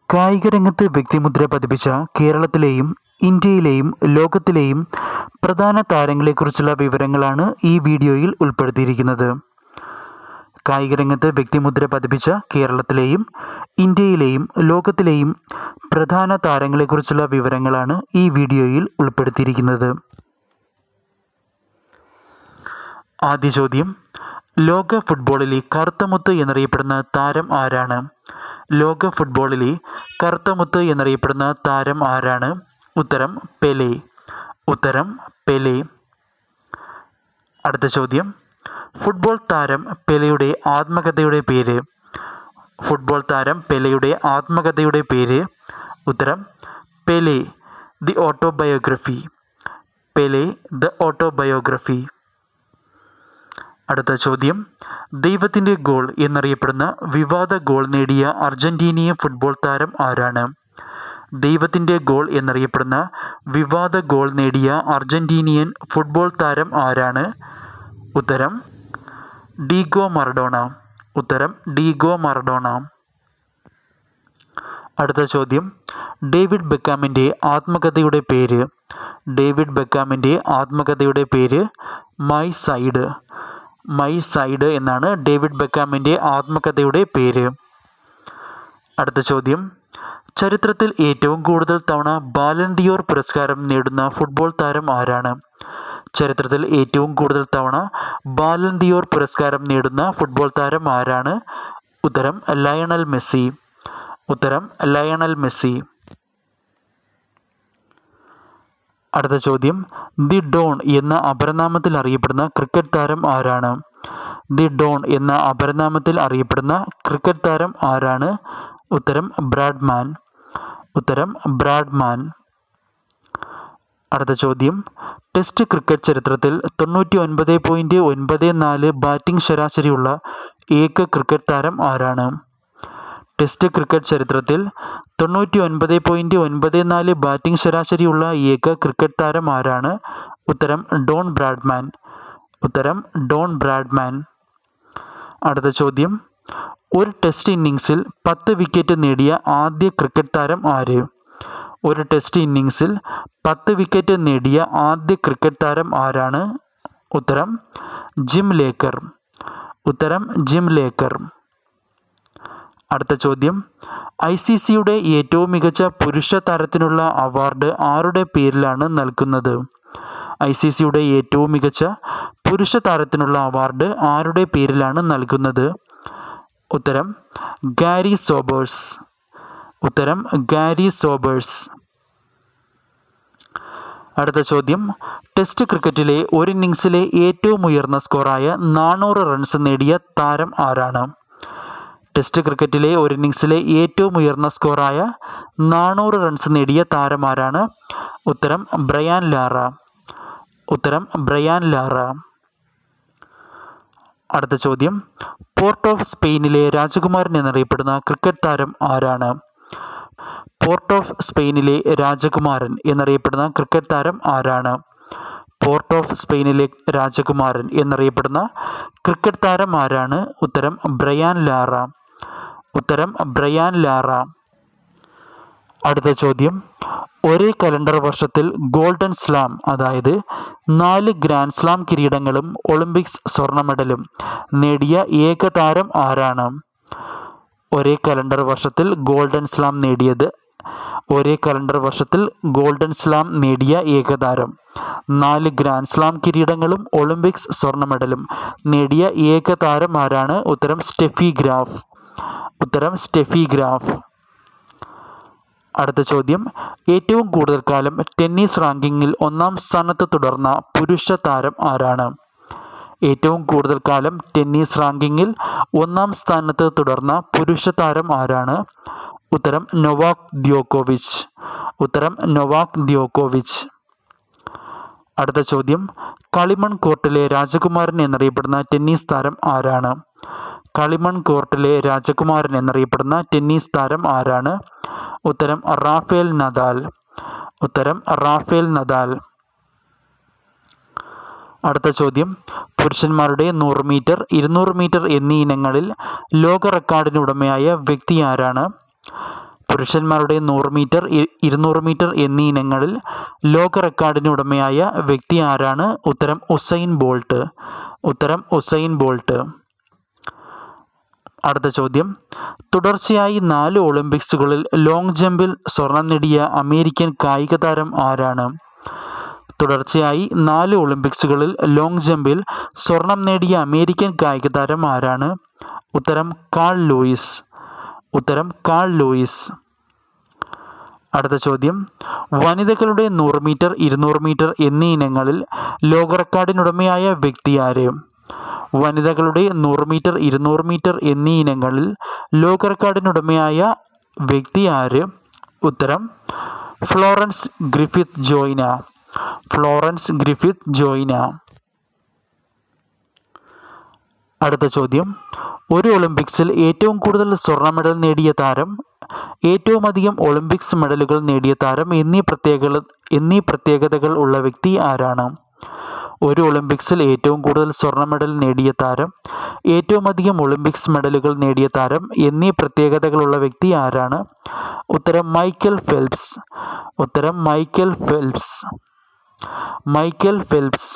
കായികരംഗത്ത് വ്യക്തിമുദ്ര പതിപ്പിച്ച കേരളത്തിലെയും ഇന്ത്യയിലെയും ലോകത്തിലെയും പ്രധാന താരങ്ങളെക്കുറിച്ചുള്ള വിവരങ്ങളാണ് ഈ വീഡിയോയിൽ ഉൾപ്പെടുത്തിയിരിക്കുന്നത്. കായികരംഗത്ത് വ്യക്തിമുദ്ര പതിപ്പിച്ച കേരളത്തിലെയും ഇന്ത്യയിലെയും ലോകത്തിലെയും പ്രധാന താരങ്ങളെക്കുറിച്ചുള്ള വിവരങ്ങളാണ് ഈ വീഡിയോയിൽ ഉൾപ്പെടുത്തിയിരിക്കുന്നത്. ആദ്യ ചോദ്യം, ലോക ഫുട്ബോളിലെ കറുത്തമുത്ത് എന്നറിയപ്പെടുന്ന താരം ആരാണ്? ലോക ഫുട്ബോളിലെ കറുത്തമുത്ത് എന്നറിയപ്പെടുന്ന താരം ആരാണ്? ഉത്തരം പെലെ. ഉത്തരം പെലെ. അടുത്ത ചോദ്യം, ഫുട്ബോൾ താരം പെലെയുടെ ആത്മകഥയുടെ പേര്? ഫുട്ബോൾ താരം പെലെയുടെ ആത്മകഥയുടെ പേര്? ഉത്തരം Pele the autobiography. Pele the autobiography. അടുത്ത ചോദ്യം, ദൈവത്തിൻ്റെ ഗോൾ എന്നറിയപ്പെടുന്ന വിവാദ ഗോൾ നേടിയ അർജന്റീനിയൻ ഫുട്ബോൾ താരം ആരാണ്? ദൈവത്തിൻ്റെ ഗോൾ എന്നറിയപ്പെടുന്ന വിവാദ ഗോൾ നേടിയ അർജന്റീനിയൻ ഫുട്ബോൾ താരം ആരാണ്? ഉത്തരം ഡീഗോ മറഡോണ. ഉത്തരം ഡീഗോ മറഡോണ. അടുത്ത ചോദ്യം, ഡേവിഡ് ബെക്കാമിൻ്റെ ആത്മകഥയുടെ പേര്? ഡേവിഡ് ബെക്കാമിൻ്റെ ആത്മകഥയുടെ പേര് മൈ സൈഡ്. മൈ സൈഡ് എന്നാണ് ഡേവിഡ് ബെക്കാമിൻ്റെ ആത്മകഥയുടെ പേര്. അടുത്ത ചോദ്യം, ചരിത്രത്തിൽ ഏറ്റവും കൂടുതൽ തവണ ബാലൻ ദിയോർ പുരസ്കാരം നേടുന്ന ഫുട്ബോൾ താരം ആരാണ്? ചരിത്രത്തിൽ ഏറ്റവും കൂടുതൽ തവണ ബാലൻ ദിയോർ പുരസ്കാരം നേടുന്ന ഫുട്ബോൾ താരം ആരാണ്? ഉത്തരം ലയണൽ മെസ്സി. ഉത്തരം ലയണൽ മെസ്സി. അടുത്ത ചോദ്യം, ദി ഡോൺ എന്ന അപരനാമത്തിൽ അറിയപ്പെടുന്ന ക്രിക്കറ്റ് താരം ആരാണ്? ദി ഡോൺ എന്ന അപരനാമത്തിൽ അറിയപ്പെടുന്ന ക്രിക്കറ്റ് താരം ആരാണ്? ഉത്തരം ബ്രാഡ്മാൻ. ഉത്തരം ബ്രാഡ്മാൻ. അടുത്ത ചോദ്യം, ടെസ്റ്റ് ക്രിക്കറ്റ് ചരിത്രത്തിൽ 99.94 ബാറ്റിംഗ് ശരാശരിയുള്ള ഏക ക്രിക്കറ്റ് താരം ആരാണ്? ടെസ്റ്റ് ക്രിക്കറ്റ് ചരിത്രത്തിൽ 99.94 ബാറ്റിംഗ് ശരാശരിയുള്ള ഏക ക്രിക്കറ്റ് താരം ആരാണ്? ഉത്തരം ഡോൺ ബ്രാഡ്മാൻ. ഉത്തരം ഡോൺ ബ്രാഡ്മാൻ. അടുത്ത ചോദ്യം, ഒരു ടെസ്റ്റ് ഇന്നിങ്സിൽ 10 വിക്കറ്റ് നേടിയ ആദ്യ ക്രിക്കറ്റ് താരം ആര്? ഒരു ടെസ്റ്റ് ഇന്നിങ്സിൽ 10 വിക്കറ്റ് നേടിയ ആദ്യ ക്രിക്കറ്റ് താരം ആരാണ്? ഉത്തരം ജിം ലേക്കർ. ഉത്തരം ജിം ലേക്കർ. അടുത്ത ചോദ്യം, ICCയുടെ ഏറ്റവും മികച്ച പുരുഷ താരത്തിനുള്ള അവാർഡ് ആരുടെ പേരിലാണ് നൽകുന്നത്? ICCയുടെ ഏറ്റവും മികച്ച പുരുഷ താരത്തിനുള്ള അവാർഡ് ആരുടെ പേരിലാണ് നൽകുന്നത്? ഉത്തരം ഗാരി സോബേഴ്സ്. ഉത്തരം ഗാരി സോബേഴ്സ്. അടുത്ത ചോദ്യം, ടെസ്റ്റ് ക്രിക്കറ്റിലെ ഒരു ഇന്നിങ്സിലെ ഏറ്റവും ഉയർന്ന സ്കോറായ 400 റൺസ് നേടിയ താരം ആരാണ്? ടെസ്റ്റ് ക്രിക്കറ്റിലെ ഒരു ഇന്നിങ്സിലെ ഏറ്റവും ഉയർന്ന സ്കോറായ 400 റൺസ് നേടിയ താരം ആരാണ്? ഉത്തരം ബ്രയാൻ ലാറ. ഉത്തരം ബ്രയാൻ ലാറ. അടുത്ത ചോദ്യം, പോർട്ട് ഓഫ് സ്പെയിനിലെ രാജകുമാരൻ എന്നറിയപ്പെടുന്ന ക്രിക്കറ്റ് താരം ആരാണ്? പോർട്ട് ഓഫ് സ്പെയിനിലെ രാജകുമാരൻ എന്നറിയപ്പെടുന്ന ക്രിക്കറ്റ് താരം ആരാണ്? പോർട്ട് ഓഫ് സ്പെയിനിലെ രാജകുമാരൻ എന്നറിയപ്പെടുന്ന ക്രിക്കറ്റ് താരം ആരാണ്? ഉത്തരം ബ്രയാൻ ലാറ. ഉത്തരം ബ്രയാൻ ലാറ. അടുത്ത ചോദ്യം, ഒരേ കലണ്ടർ വർഷത്തിൽ ഗോൾഡൻ സ്ലാം, അതായത് 4 ഗ്രാൻഡ് സ്ലാം കിരീടങ്ങളും ഒളിമ്പിക്സ് സ്വർണ്ണ മെഡലും നേടിയ ഏക താരം ആരാണ്? ഒരേ കലണ്ടർ വർഷത്തിൽ ഗോൾഡൻ സ്ലാം നേടിയത് ഒരേ കലണ്ടർ വർഷത്തിൽ ഗോൾഡൻ സ്ലാം നേടിയ ഏക താരം, 4 ഗ്രാൻഡ് സ്ലാം കിരീടങ്ങളും ഒളിമ്പിക്സ് സ്വർണ്ണ മെഡലും നേടിയ ഏക താരം ആരാണ്? ഉത്തരം സ്റ്റെഫി ഗ്രാഫ്. ഉത്തരം സ്റ്റെഫി ഗ്രാഫ്. അടുത്ത ചോദ്യം, ഏറ്റവും കൂടുതൽ കാലം ടെന്നീസ് റാങ്കിങ്ങിൽ 1-ാം സ്ഥാനത്ത് തുടർന്ന പുരുഷ താരം ആരാണ്? ഏറ്റവും കൂടുതൽ കാലം ടെന്നീസ് റാങ്കിങ്ങിൽ 1-ാം സ്ഥാനത്ത് തുടർന്ന പുരുഷ താരം ആരാണ്? ഉത്തരം നൊവാക് ദ്യോക്കോവിച്ച്. ഉത്തരം നൊവാക് ദ്യോക്കോവിച്ച്. അടുത്ത ചോദ്യം, കളിമൺ കോർട്ടിലെ രാജകുമാരൻ എന്നറിയപ്പെടുന്ന ടെന്നീസ് താരം ആരാണ്? കളിമൺ കോർട്ടിലെ രാജകുമാരൻ എന്നറിയപ്പെടുന്ന ടെന്നീസ് താരം ആരാണ്? ഉത്തരം റാഫേൽ നദാൽ. ഉത്തരം റാഫേൽ നദാൽ. അടുത്ത ചോദ്യം, പുരുഷന്മാരുടെ 100 മീറ്റർ 200 മീറ്റർ എന്നീ ഇനങ്ങളിൽ ലോക റെക്കോർഡിന് ഉടമയായ വ്യക്തി ആരാണ്? പുരുഷന്മാരുടെ 100 മീറ്റർ 200 മീറ്റർ എന്നീ ഇനങ്ങളിൽ ലോക റെക്കോർഡിന് ഉടമയായ വ്യക്തി ആരാണ്? ഉത്തരം ഉസൈൻ ബോൾട്ട്. ഉത്തരം ഉസൈൻ ബോൾട്ട്. അടുത്ത ചോദ്യം, തുടർച്ചയായി 4 ഒളിമ്പിക്സുകളിൽ ലോങ് ജമ്പിൽ സ്വർണം നേടിയ അമേരിക്കൻ കായിക താരം ആരാണ്? തുടർച്ചയായി 4 ഒളിമ്പിക്സുകളിൽ ലോങ് ജമ്പിൽ സ്വർണം നേടിയ അമേരിക്കൻ കായിക താരം ആരാണ്? ഉത്തരം കാൾ ലൂയിസ്. ഉത്തരം കാൾ ലൂയിസ്. അടുത്ത ചോദ്യം, വനിതകളുടെ 100 മീറ്റർ 200 മീറ്റർ എന്നീ ഇനങ്ങളിൽ ലോക റെക്കോർഡിനുടമയായ വ്യക്തി ആര്? വനിതകളുടെ 100 മീറ്റർ 200 മീറ്റർ എന്നീ ഇനങ്ങളിൽ ലോക റെക്കോർഡിനുടമയായ വ്യക്തി ആര്? ഉത്തരം Florence Griffith Joyner. Florence Griffith Joyner. അടുത്ത ചോദ്യം, ഒരു ഒളിമ്പിക്സിൽ ഏറ്റവും കൂടുതൽ സ്വർണ്ണ മെഡൽ നേടിയ താരം, ഏറ്റവും അധികം ഒളിമ്പിക്സ് മെഡലുകൾ നേടിയ താരം എന്നീ പ്രത്യേകതകൾ ഉള്ള വ്യക്തി ആരാണ്? ഒരു ഒളിമ്പിക്സിൽ ഏറ്റവും കൂടുതൽ സ്വർണ്ണ മെഡൽ നേടിയ താരം, ഏറ്റവും അധികം ഒളിമ്പിക്സ് മെഡലുകൾ നേടിയ താരം എന്നീ പ്രത്യേകതകളുള്ള വ്യക്തി ആരാണ്? ഉത്തരം മൈക്കൽ ഫെൽപ്സ്. ഉത്തരം മൈക്കൽ ഫെൽപ്സ്. Michael Phelps.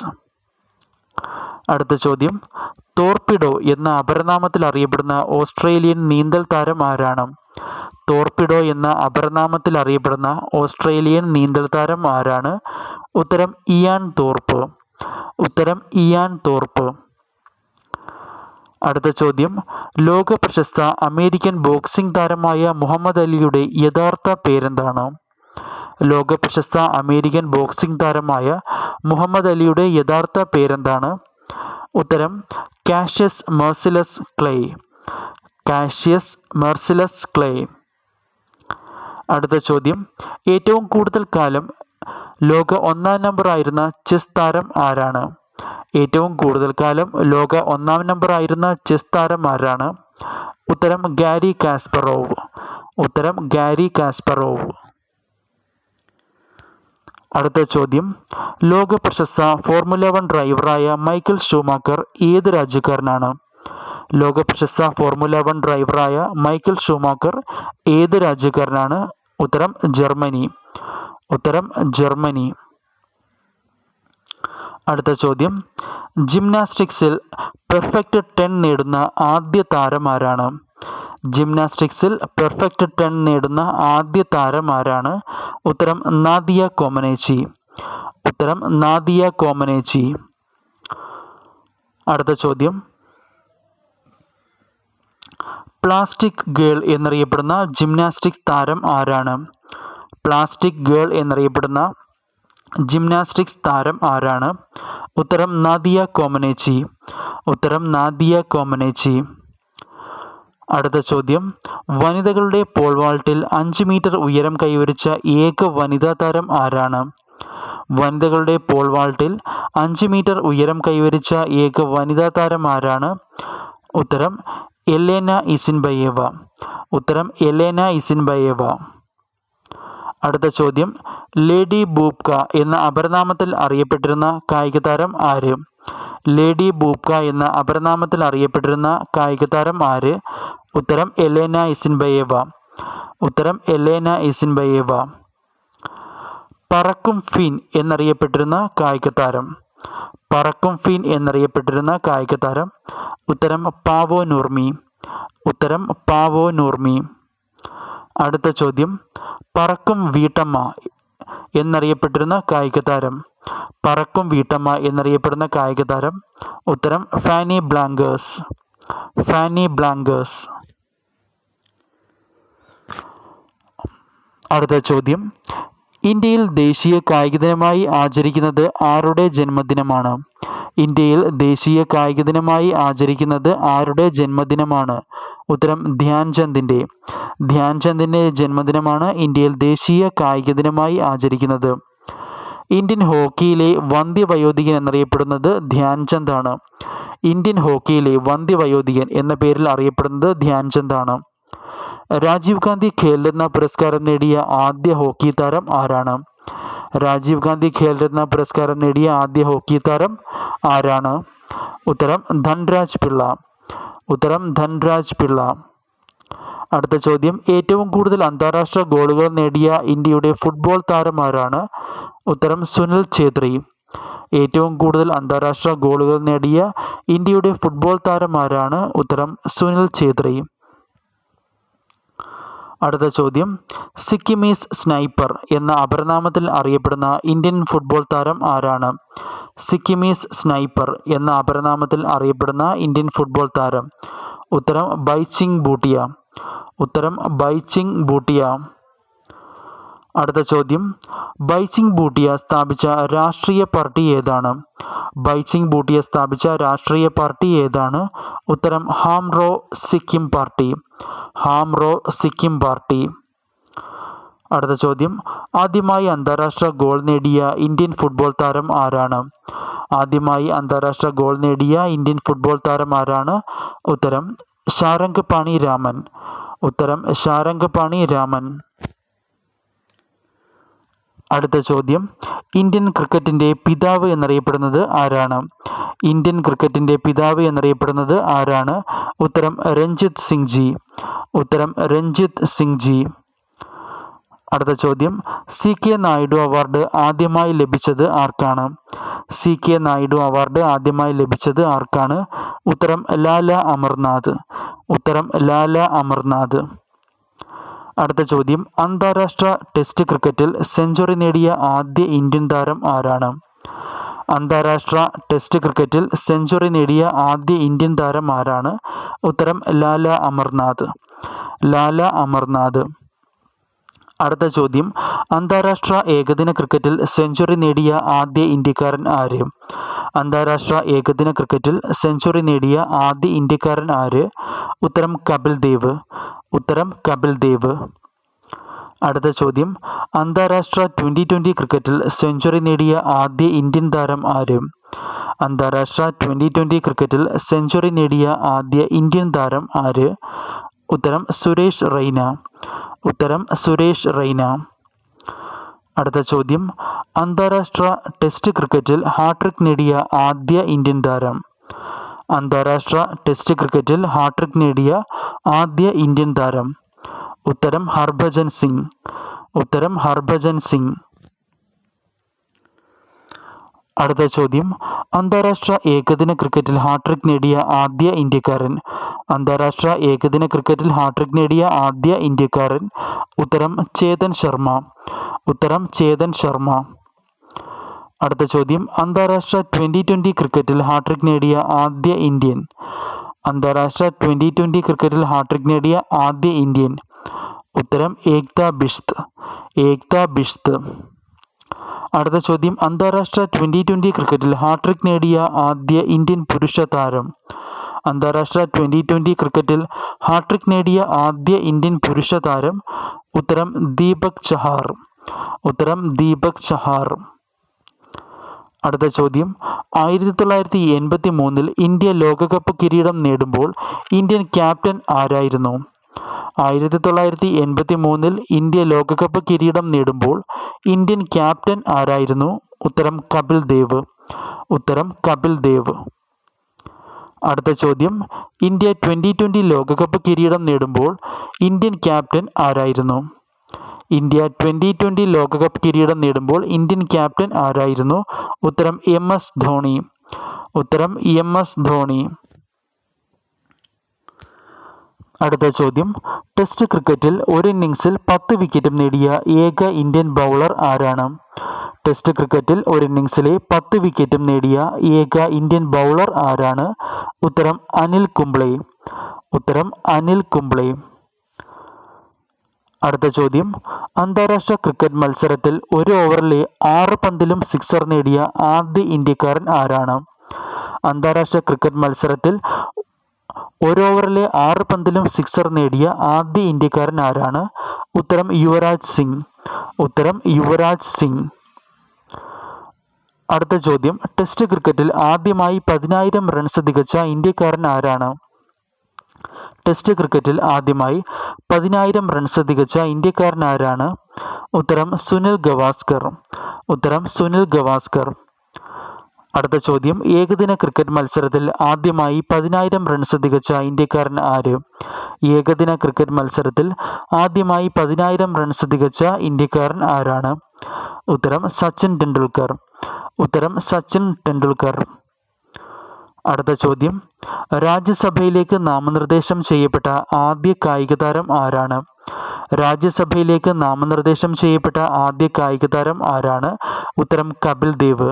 അടുത്ത ചോദ്യം, ടോർപിഡോ എന്ന അപരനാമത്തിൽ അറിയപ്പെടുന്ന ഓസ്ട്രേലിയൻ നീന്തൽ താരം ആരാണ്? ടോർപിഡോ എന്ന അപരനാമത്തിൽ അറിയപ്പെടുന്ന ഓസ്ട്രേലിയൻ നീന്തൽ താരം ആരാണ്? ഉത്തരം ഇയാൻ തോർപ്പ്. ഉത്തരം ഇയാൻ തോർപ്പ്. അടുത്ത ചോദ്യം, ലോക പ്രശസ്ത അമേരിക്കൻ ബോക്സിംഗ് താരമായ മുഹമ്മദ് അലിയുടെ യഥാർത്ഥ പേരെന്താണ്? ലോക പ്രശസ്ത അമേരിക്കൻ ബോക്സിംഗ് താരമായ മുഹമ്മദ് അലിയുടെ യഥാർത്ഥ പേരെന്താണ്? ഉത്തരം Cassius Marcellus Clay. Cassius Marcellus Clay. അടുത്ത ചോദ്യം, ഏറ്റവും കൂടുതൽ കാലം ലോക 1-ാം നമ്പർ ആയിരുന്ന ചെസ് താരം ആരാണ്? ഏറ്റവും കൂടുതൽ കാലം ലോക 1-ാം നമ്പർ ആയിരുന്ന ചെസ് താരം ആരാണ്? ഉത്തരം ഗാരി കാസ്പറോവ്. ഉത്തരം ഗാരി കാസ്പറോവ്. അടുത്ത ചോദ്യം, ലോക പ്രശസ്ത ഫോർമുല 1 ഡ്രൈവറായ മൈക്കൽ ഷൂമാക്കർ ഏത് രാജ്യക്കാരനാണ്? ലോക പ്രശസ്ത ഫോർമുല 1 ഡ്രൈവറായ മൈക്കൽ ഷൂമാക്കർ ഏത് രാജ്യക്കാരനാണ്? ഉത്തരം ജർമ്മനി. ഉത്തരം ജർമ്മനി. അടുത്ത ചോദ്യം, ജിംനാസ്റ്റിക്സിൽ പെർഫെക്റ്റ് 10 നേടുന്ന ആദ്യ താരം ആരാണ്? ജിംനാസ്റ്റിക്സിൽ പെർഫെക്റ്റ് 10 നേടുന്ന ആദ്യ താരം ആരാണ്? ഉത്തരം നാദിയ കോമനേച്ചി. ഉത്തരം നാദിയ കോമനേച്ചി. അടുത്ത ചോദ്യം, പ്ലാസ്റ്റിക് ഗേൾ എന്നറിയപ്പെടുന്ന ജിംനാസ്റ്റിക്സ് താരം ആരാണ്? പ്ലാസ്റ്റിക് ഗേൾ എന്നറിയപ്പെടുന്ന ജിംനാസ്റ്റിക്സ് താരം ആരാണ്? ഉത്തരം നാദിയ കോമനേച്ചി. ഉത്തരം നാദിയ കോമനേച്ചി. അടുത്ത ചോദ്യം, വനിതകളുടെ പോൾ വാൾട്ടിൽ 5 മീറ്റർ ഉയരം കൈവരിച്ച ഏക വനിതാ താരം ആരാണ്? വനിതകളുടെ പോൾ വാൾട്ടിൽ 5 മീറ്റർ ഉയരം കൈവരിച്ച ഏക വനിതാ താരം ആരാണ്? ഉത്തരം എലേന ഇസിൻബയേവ. ഉത്തരം എലേന ഇസിൻബയേവ. അടുത്ത ചോദ്യം, ലേഡി ബൂബ്ക എന്ന അപരനാമത്തിൽ അറിയപ്പെട്ടിരുന്ന കായിക താരം ആര്? ലേഡി ബൂബ്ക എന്ന അപരനാമത്തിൽ അറിയപ്പെട്ടിരുന്ന കായിക താരം ആര്? ഉത്തരം എലേന ഇസിൻബയേവ. ഉത്തരം എലേന ഇസിൻബയേവ. പറക്കും ഫിൻ എന്നറിയപ്പെട്ടിരുന്ന കായിക താരം. പറക്കും ഫിൻ എന്നറിയപ്പെട്ടിരുന്ന കായിക താരം. ഉത്തരം പാവോ നൂർമി. ഉത്തരം പാവോ നൂർമി. അടുത്ത ചോദ്യം, പറക്കും വീട്ടമ്മ എന്നറിയപ്പെട്ടിരുന്ന കായിക താരം. പറക്കും വീട്ടമ്മ എന്നറിയപ്പെടുന്ന കായിക താരം. ഉത്തരം ഫാനി ബ്ലാങ്കേഴ്സ്. ഫാനി ബ്ലാങ്കേഴ്സ്. അടുത്ത ചോദ്യം, ഇന്ത്യയിൽ ദേശീയ കായിക ദിനമായി ആചരിക്കുന്നത് ആരുടെ ജന്മദിനമാണ്? ഇന്ത്യയിൽ ദേശീയ കായിക ദിനമായി ആചരിക്കുന്നത് ആരുടെ ജന്മദിനമാണ്? ഉത്തരം ധ്യാൻചന്ദിൻ്റെ. ധ്യാൻചന്ദിൻ്റെ ജന്മദിനമാണ് ഇന്ത്യയിൽ ദേശീയ കായിക ദിനമായി ആചരിക്കുന്നത്. ഇന്ത്യൻ ഹോക്കിയിലെ വന്ധ്യവയോധികൻ എന്നറിയപ്പെടുന്നത് ധ്യാൻചന്ദാണ്. ഇന്ത്യൻ ഹോക്കിയിലെ വന്ധ്യവയോധികൻ എന്ന പേരിൽ അറിയപ്പെടുന്നത് ധ്യാൻചന്ദാണ്. രാജീവ് ഗാന്ധി ഖേൽരത്ന പുരസ്കാരം നേടിയ ആദ്യ ഹോക്കി താരം ആരാണ്? രാജീവ് ഗാന്ധി ഖേൽരത്ന പുരസ്കാരം നേടിയ ആദ്യ ഹോക്കി താരം ആരാണ്? ഉത്തരം ധൻരാജ് പിള്ള. ഉത്തരം ധൻരാജ് പിള്ള. അടുത്ത ചോദ്യം, ഏറ്റവും കൂടുതൽ അന്താരാഷ്ട്ര ഗോളുകൾ നേടിയ ഇന്ത്യയുടെ ഫുട്ബോൾ താരം ആരാണ്? ഉത്തരം സുനിൽ ഛേത്രി. ഏറ്റവും കൂടുതൽ അന്താരാഷ്ട്ര ഗോളുകൾ നേടിയ ഇന്ത്യയുടെ ഫുട്ബോൾ താരം ആരാണ്? ഉത്തരം സുനിൽ ഛേത്രി. അടുത്ത ചോദ്യം, സിക്കിമീസ് സ്നൈപ്പർ എന്ന അപരനാമത്തിൽ അറിയപ്പെടുന്ന ഇന്ത്യൻ ഫുട്ബോൾ താരം ആരാണ്? സിക്കിമീസ് സ്നൈപ്പർ എന്ന അപരനാമത്തിൽ അറിയപ്പെടുന്ന ഇന്ത്യൻ ഫുട്ബോൾ താരം. ഉത്തരം ബൈച്ചിങ് ഭൂട്ടിയ. ഉത്തരം ബൈച്ചിങ് ഭൂട്ടിയ. അടുത്ത ചോദ്യം, ബൈച്ചിങ് ഭൂട്ടിയ സ്ഥാപിച്ച രാഷ്ട്രീയ പാർട്ടി ഏതാണ്? ബൈച്ചിങ് ഭൂട്ടിയ സ്ഥാപിച്ച രാഷ്ട്രീയ പാർട്ടി ഏതാണ്? ഉത്തരം ഹാംറോ സിക്കിം പാർട്ടി. ഹാംറോ സിക്കിം പാർട്ടി. അടുത്ത ചോദ്യം, ആദ്യമായി അന്താരാഷ്ട്ര ഗോൾ നേടിയ ഇന്ത്യൻ ഫുട്ബോൾ താരം ആരാണ്? ആദ്യമായി അന്താരാഷ്ട്ര ഗോൾ നേടിയ ഇന്ത്യൻ ഫുട്ബോൾ താരം ആരാണ്? ഉത്തരം ശാരംഗപാണി രാമൻ. ഉത്തരം ശാരംഗപാണി രാമൻ. അടുത്ത ചോദ്യം, ഇന്ത്യൻ ക്രിക്കറ്റിൻ്റെ പിതാവ് എന്നറിയപ്പെടുന്നത് ആരാണ്? ഇന്ത്യൻ ക്രിക്കറ്റിൻ്റെ പിതാവ് എന്നറിയപ്പെടുന്നത് ആരാണ്? ഉത്തരം രഞ്ജിത്ത് സിംഗ് ജി. ഉത്തരം രഞ്ജിത്ത് സിംഗ് ജി. അടുത്ത ചോദ്യം, CK നായിഡു അവാർഡ് ആദ്യമായി ലഭിച്ചത് ആർക്കാണ്? CK നായിഡു അവാർഡ് ആദ്യമായി ലഭിച്ചത് ആർക്കാണ്? ഉത്തരം ലാല അമർനാഥ്. ഉത്തരം ലാല അമർനാഥ്. അടുത്ത ചോദ്യം, അന്താരാഷ്ട്ര ടെസ്റ്റ് ക്രിക്കറ്റിൽ സെഞ്ചുറി നേടിയ ആദ്യ ഇന്ത്യൻ താരം ആരാണ്? അന്താരാഷ്ട്ര ടെസ്റ്റ് ക്രിക്കറ്റിൽ സെഞ്ചുറി നേടിയ ആദ്യ ഇന്ത്യൻ താരം ആരാണ്? ഉത്തരം ലാല അമർനാഥ്. ലാല അമർനാഥ്. അടുത്ത ചോദ്യം, അന്താരാഷ്ട്ര ഏകദിന ക്രിക്കറ്റിൽ സെഞ്ചുറി നേടിയ ആദ്യ ഇന്ത്യക്കാരൻ ആര്? അന്താരാഷ്ട്ര ഏകദിന ക്രിക്കറ്റിൽ സെഞ്ചുറി നേടിയ ആദ്യ ഇന്ത്യക്കാരൻ ആര്? ഉത്തരം കപിൽ ദേവ്. ഉത്തരം കപിൽ ദേവ്. അടുത്ത ചോദ്യം, അന്താരാഷ്ട്ര T20 ക്രിക്കറ്റിൽ സെഞ്ചുറി നേടിയ ആദ്യ ഇന്ത്യൻ താരം ആര്? അന്താരാഷ്ട്ര T20 ക്രിക്കറ്റിൽ സെഞ്ചുറി നേടിയ ആദ്യ ഇന്ത്യൻ താരം ആര്? ഉത്തരം സുരേഷ് റെയ്ന. ഉത്തരം സുരേഷ് റെയ്ന. അടുത്ത ചോദ്യം, അന്താരാഷ്ട്ര ടെസ്റ്റ് ക്രിക്കറ്റിൽ ഹാട്രിക് നേടിയ ആദ്യ ഇന്ത്യൻ താരം. അന്താരാഷ്ട്ര ടെസ്റ്റ് ക്രിക്കറ്റിൽ ഹാട്രിക് നേടിയ ആദ്യ ഇന്ത്യൻ താരം. ഉത്തരം ഹർഭജൻ സിംഗ്. ഉത്തരം ഹർഭജൻ സിംഗ്. അടുത്ത ചോദ്യം, അന്താരാഷ്ട്ര ഏകദിന ക്രിക്കറ്റിൽ ഹാട്രിക് നേടിയ ആദ്യ ഇന്ത്യക്കാരൻ. അന്താരാഷ്ട്ര ഏകദിന ക്രിക്കറ്റിൽ ഹാട്രിക് നേടിയ ആദ്യ ഇന്ത്യക്കാരൻ. ഉത്തരം ചേതൻ ശർമ്മ. ഉത്തരം ചേതൻ ശർമ്മ. അടുത്ത ചോദ്യം, അന്താരാഷ്ട്ര T20 ക്രിക്കറ്റിൽ ഹാട്രിക് നേടിയ ആദ്യ ഇന്ത്യൻ. അന്താരാഷ്ട്ര T20 ക്രിക്കറ്റിൽ ഹാട്രിക് നേടിയ ആദ്യ ഇന്ത്യൻ. ഉത്തരം ഏക്ത ബിഷ്ത്. ഏക്ത ബിഷ്ത്. അടുത്ത ചോദ്യം, അന്താരാഷ്ട്ര T20 ക്രിക്കറ്റിൽ ഹാട്രിക് നേടിയ ആദ്യ ഇന്ത്യൻ പുരുഷ താരം. അന്താരാഷ്ട്ര T20 ക്രിക്കറ്റിൽ ഹാട്രിക് നേടിയ ആദ്യ ഇന്ത്യൻ പുരുഷ താരം. ഉത്തരം ദീപക് ചഹാർ. ഉത്തരം ദീപക് ചഹാർ. അടുത്ത ചോദ്യം, 1983 ഇന്ത്യ ലോകകപ്പ് കിരീടം നേടുമ്പോൾ ഇന്ത്യൻ ക്യാപ്റ്റൻ ആരായിരുന്നു? 1983 ഇന്ത്യ ലോകകപ്പ് കിരീടം നേടുമ്പോൾ ഇന്ത്യൻ ക്യാപ്റ്റൻ ആരായിരുന്നു? ഉത്തരം കപിൽ ദേവ്. ഉത്തരം കപിൽ ദേവ്. അടുത്ത ചോദ്യം, ഇന്ത്യ T20 ലോകകപ്പ് കിരീടം നേടുമ്പോൾ ഇന്ത്യൻ ക്യാപ്റ്റൻ ആരായിരുന്നു? ഇന്ത്യ T20 ലോകകപ്പ് കിരീടം നേടുമ്പോൾ ഇന്ത്യൻ ക്യാപ്റ്റൻ ആരായിരുന്നു? ഉത്തരം MS ധോണി. ഉത്തരം MS ധോണി. അടുത്ത ചോദ്യം, ടെസ്റ്റ് ക്രിക്കറ്റിൽ ഒരു ഇന്നിംഗ്സിൽ 10 വിക്കറ്റും നേടിയ ഏക ഇന്ത്യൻ ബൗളർ ആരാണ്? ടെസ്റ്റ് ക്രിക്കറ്റിൽ ഒരു ഇന്നിംഗ്സിലെ 10 വിക്കറ്റും നേടിയ ഏക ഇന്ത്യൻ ബൗളർ ആരാണ്? ഉത്തരം അനിൽ കുംബ്ലെ. ഉത്തരം അനിൽ കുംബ്ലെ. അടുത്ത ചോദ്യം, അന്താരാഷ്ട്ര ക്രിക്കറ്റ് മത്സരത്തിൽ ഒരു ഓവറിലെ 6 പന്തിലും സിക്സർ നേടിയ ആദ്യ ഇന്ത്യക്കാരൻ ആരാണ്? അന്താരാഷ്ട്ര ക്രിക്കറ്റ് മത്സരത്തിൽ ഒരു ഓവറിലെ 6 പന്തിലും സിക്സർ നേടിയ ആദ്യ ഇന്ത്യക്കാരൻ ആരാണ്? ഉത്തരം യുവരാജ് സിംഗ്. ഉത്തരം യുവരാജ് സിംഗ്. അടുത്ത ചോദ്യം, ടെസ്റ്റ് ക്രിക്കറ്റിൽ ആദ്യമായി 10,000 റൺസ് തികച്ച ഇന്ത്യക്കാരൻ ആരാണ്? ടെസ്റ്റ് ക്രിക്കറ്റിൽ ആദ്യമായി 10,000 റൺസ് തികച്ച ഇന്ത്യക്കാരൻ ആരാണ്? ഉത്തരം സുനിൽ ഗവാസ്കർ. ഉത്തരം സുനിൽ ഗവാസ്കർ. അടുത്ത ചോദ്യം, ഏകദിന ക്രിക്കറ്റ് മത്സരത്തിൽ ആദ്യമായി 10,000 റൺസ് തികച്ച ഇന്ത്യക്കാരൻ ആര്? ഏകദിന ക്രിക്കറ്റ് മത്സരത്തിൽ ആദ്യമായി 10,000 റൺസ് തികച്ച ഇന്ത്യക്കാരൻ ആരാണ്? ഉത്തരം സച്ചിൻ ടെണ്ടുൽക്കർ. ഉത്തരം സച്ചിൻ ടെണ്ടുൽക്കർ. അടുത്ത ചോദ്യം, രാജ്യസഭയിലേക്ക് നാമനിർദ്ദേശം ചെയ്യപ്പെട്ട ആദ്യ കായിക താരം ആരാണ്? രാജ്യസഭയിലേക്ക് നാമനിർദ്ദേശം ചെയ്യപ്പെട്ട ആദ്യ കായിക താരം ആരാണ്? ഉത്തരം കപിൽ ദേവ്.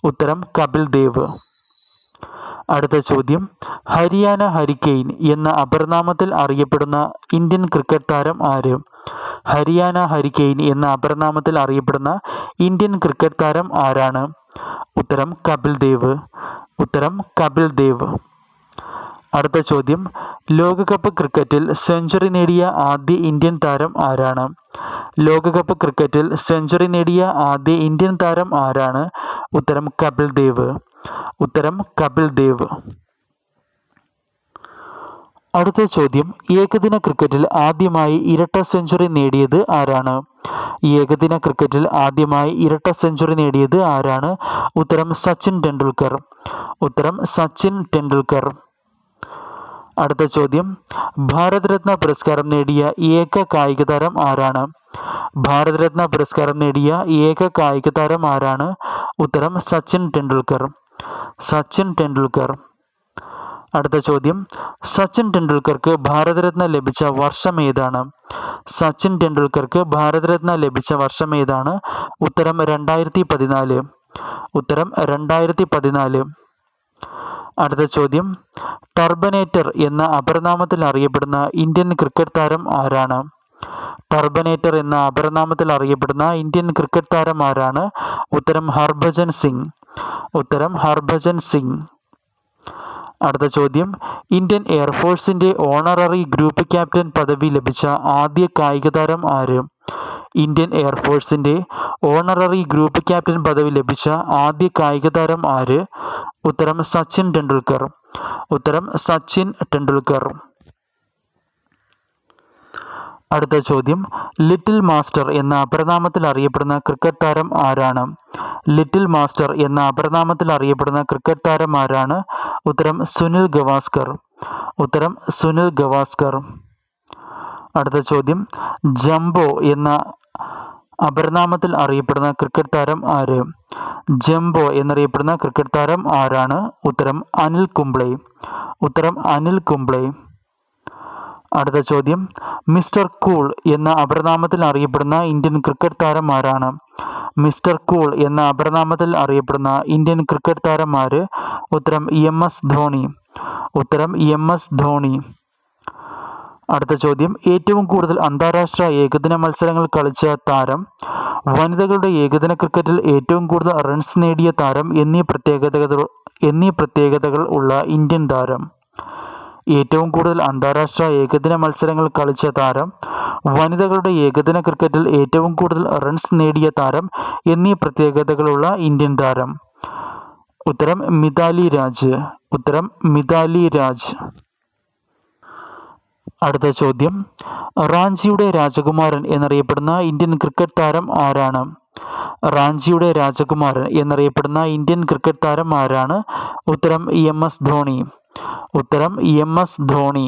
ഉത്തരം കപിൽ ദേവ്. അടുത്ത ചോദ്യം, ഹരിയാന ഹരിക്കെയിൻ എന്ന അപരനാമത്തിൽ അറിയപ്പെടുന്ന ഇന്ത്യൻ ക്രിക്കറ്റ് താരം ആര്? ഹരിയാന ഹരിക്കെയിൻ എന്ന അപരനാമത്തിൽ അറിയപ്പെടുന്ന ഇന്ത്യൻ ക്രിക്കറ്റ് താരം ആരാണ്? ഉത്തരം കപിൽ ദേവ്. ഉത്തരം കപിൽ ദേവ്. അടുത്ത ചോദ്യം, ലോകകപ്പ് ക്രിക്കറ്റിൽ സെഞ്ചുറി നേടിയ ആദ്യ ഇന്ത്യൻ താരം ആരാണ്? ലോകകപ്പ് ക്രിക്കറ്റിൽ സെഞ്ചുറി നേടിയ ആദ്യ ഇന്ത്യൻ താരം ആരാണ്? ഉത്തരം കപിൽ ദേവ്. ഉത്തരം കപിൽ ദേവ്. അടുത്ത ചോദ്യം, ഏകദിന ക്രിക്കറ്റിൽ ആദ്യമായി ഇരട്ട സെഞ്ചുറി നേടിയത് ആരാണ്? ഏകദിന ക്രിക്കറ്റിൽ ആദ്യമായി ഇരട്ട സെഞ്ചുറി നേടിയത് ആരാണ്? ഉത്തരം സച്ചിൻ ടെണ്ടുൽക്കർ. ഉത്തരം സച്ചിൻ ടെണ്ടുൽക്കർ. അടുത്ത ചോദ്യം, ഭാരതരത്ന പുരസ്കാരം നേടിയ ഏക കായിക താരം ആരാണ്? ഭാരതരത്ന പുരസ്കാരം നേടിയ ഏക കായിക താരം ആരാണ്? ഉത്തരം സച്ചിൻ ടെണ്ടുൽക്കർ. സച്ചിൻ ടെണ്ടുൽക്കർ. അടുത്ത ചോദ്യം, സച്ചിൻ ടെണ്ടുൽക്കർക്ക് ഭാരതരത്ന ലഭിച്ച വർഷം ഏതാണ്? സച്ചിൻ ടെണ്ടുൽക്കർക്ക് ഭാരതരത്ന ലഭിച്ച വർഷം ഏതാണ്? ഉത്തരം 2014. ഉത്തരം 2014. അടുത്ത ചോദ്യം, ടർബനേറ്റർ എന്ന അപരനാമത്തിൽ അറിയപ്പെടുന്ന ഇന്ത്യൻ ക്രിക്കറ്റ് താരം ആരാണ്? ടർബനേറ്റർ എന്ന അപരനാമത്തിൽ അറിയപ്പെടുന്ന ഇന്ത്യൻ ക്രിക്കറ്റ് താരം ആരാണ്? ഉത്തരം ഹർഭജൻ സിംഗ്. ഉത്തരം ഹർഭജൻ സിംഗ്. അടുത്ത ചോദ്യം, ഇന്ത്യൻ എയർഫോഴ്സിന്റെ ഓണററി ഗ്രൂപ്പ് ക്യാപ്റ്റൻ പദവി ലഭിച്ച ആദ്യ കായിക താരം ആര്? ഇന്ത്യൻ എയർഫോഴ്സിന്റെ ഓണററി ഗ്രൂപ്പ് ക്യാപ്റ്റൻ പദവി ലഭിച്ച ആദ്യ കായിക താരം ആര്? ഉത്തരം സച്ചിൻ ടെണ്ടുൽക്കർ. ഉത്തരം സച്ചിൻ ടെണ്ടുൽക്കർ. അടുത്ത ചോദ്യം, ലിറ്റിൽ മാസ്റ്റർ എന്ന അപരനാമത്തിൽ അറിയപ്പെടുന്ന ക്രിക്കറ്റ് താരം ആരാണ്? ലിറ്റിൽ മാസ്റ്റർ എന്ന അപരനാമത്തിൽ അറിയപ്പെടുന്ന ക്രിക്കറ്റ് താരം ആരാണ്? ഉത്തരം സുനിൽ ഗവാസ്കർ. ഉത്തരം സുനിൽ ഗവാസ്കർ. അടുത്ത ചോദ്യം, ജംബോ എന്ന അപരനാമത്തിൽ അറിയപ്പെടുന്ന ക്രിക്കറ്റ് താരം ആര്? ജംബോ എന്നറിയപ്പെടുന്ന ക്രിക്കറ്റ് താരം ആരാണ്? ഉത്തരം അനിൽ കുംബ്ലെ. ഉത്തരം അനിൽ കുംബ്ലെ. അടുത്ത ചോദ്യം, മിസ്റ്റർ കൂൾ എന്ന അപരനാമത്തിൽ അറിയപ്പെടുന്ന ഇന്ത്യൻ ക്രിക്കറ്റ് താരം ആരാണ്? മിസ്റ്റർ കൂൾ എന്ന അപരനാമത്തിൽ അറിയപ്പെടുന്ന ഇന്ത്യൻ ക്രിക്കറ്റ് താരം ആര്? ഉത്തരം MS ധോണി. ഉത്തരം MS ധോണി. അടുത്ത ചോദ്യം, ഏറ്റവും കൂടുതൽ അന്താരാഷ്ട്ര ഏകദിന മത്സരങ്ങൾ കളിച്ച താരം, വനിതകളുടെ ഏകദിന ക്രിക്കറ്റിൽ ഏറ്റവും കൂടുതൽ റൺസ് നേടിയ താരം എന്നീ പ്രത്യേകതകൾ ഉള്ള ഇന്ത്യൻ താരം. ഏറ്റവും കൂടുതൽ അന്താരാഷ്ട്ര ഏകദിന മത്സരങ്ങൾ കളിച്ച താരം, വനിതകളുടെ ഏകദിന ക്രിക്കറ്റിൽ ഏറ്റവും കൂടുതൽ റൺസ് നേടിയ താരം എന്നീ പ്രത്യേകതകളുള്ള ഇന്ത്യൻ താരം. ഉത്തരം മിതാലി രാജ്. ഉത്തരം മിതാലി രാജ്. അടുത്ത ചോദ്യം, റാഞ്ചിയുടെ രാജകുമാരൻ എന്നറിയപ്പെടുന്ന ഇന്ത്യൻ ക്രിക്കറ്റ് താരം ആരാണ്? റാഞ്ചിയുടെ രാജകുമാരൻ എന്നറിയപ്പെടുന്ന ഇന്ത്യൻ ക്രിക്കറ്റ് താരം ആരാണ്? ഉത്തരം MS ധോണി. ഉത്തരം MS ധോണി.